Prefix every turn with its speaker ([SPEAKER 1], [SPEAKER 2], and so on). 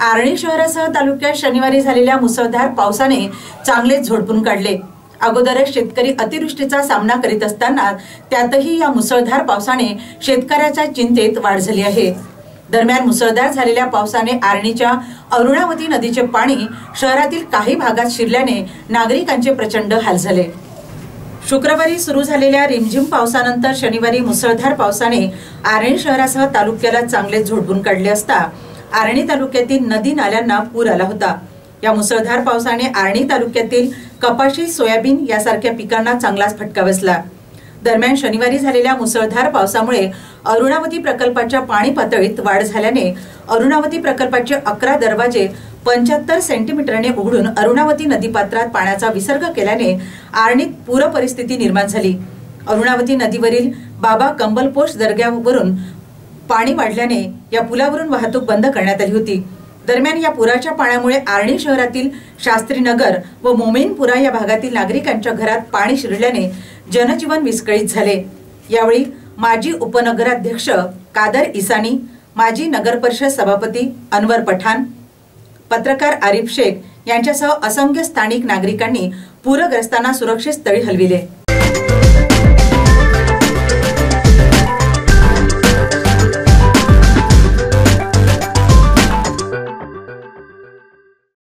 [SPEAKER 1] आर्णी शहरासह तालुक्यात शनिवारी झालेल्या मुसळधार पावसाने चांगलेच झोडपून काढले। अगोदरच शेतकरी अतिवृष्टीचा सामना करीत असताना त्यातही या मुसळधार पावसाने शेतकऱ्याच्या चिंतेत वाढ झाली आहे। दरम्यान मुसळधार झालेल्या पावसाने आर्णीच्या अरुणावती नदीचे पाणी शहरातील काही भागात शिरल्याने नागरिकांचे प्रचंड हाल झाले। शुक्रवारी सुरू झालेल्या रिमझिम पावसानंतर शनिवारी मुसळधार पावसाने आर्णी शहरासह तालुक्याला चांगले झोडपून काढले असता आर्णी तालुक्यातील नदी नाल्यांना पूर आला होता। या मुसळधार पावसाने आर्णी तालुक्यातील कपाशी, सोयाबीन यासारख्या पिकांना चांगलाच फटका बसला। दरम्यान शनिवारी झालेल्या मुसळधार पावसामुळे अरुणावती प्रकल्पाच्या पाणी पातळीत वाढ झाल्याने अरुणावती प्रकल्पाचे 11 दरवाजे 75 सेंटीमीटरने उघडून अरुणावती नदीपात्रात पाण्याचा विसर्ग केल्याने आर्णीत पूर परिस्थिती निर्माण झाली। अरुणावती नदीवरील बाबा कंबलपोश दर्ग्यावरून पाणी वाढल्याने या पुलावरून वाहतूक बंद करण्यात आली होती। दरम्यान या पुराच्या पाण्यामुळे आर्णी शहरातील शास्त्रीनगर व मोमेनपुरा या भागातील नागरिकांच्या घरात पाणी शिरल्याने जनजीवन विस्कळीत झाले। यावेळी माजी उपनगराध्यक्ष कादर इसानी, माजी नगर परिषद सभापती अनवर पठाण, पत्रकार आरिफ शेख यांच्यासह असंख्य स्थानिक नागरिकांनी पूरग्रस्तांना सुरक्षित स्थळी हलविले।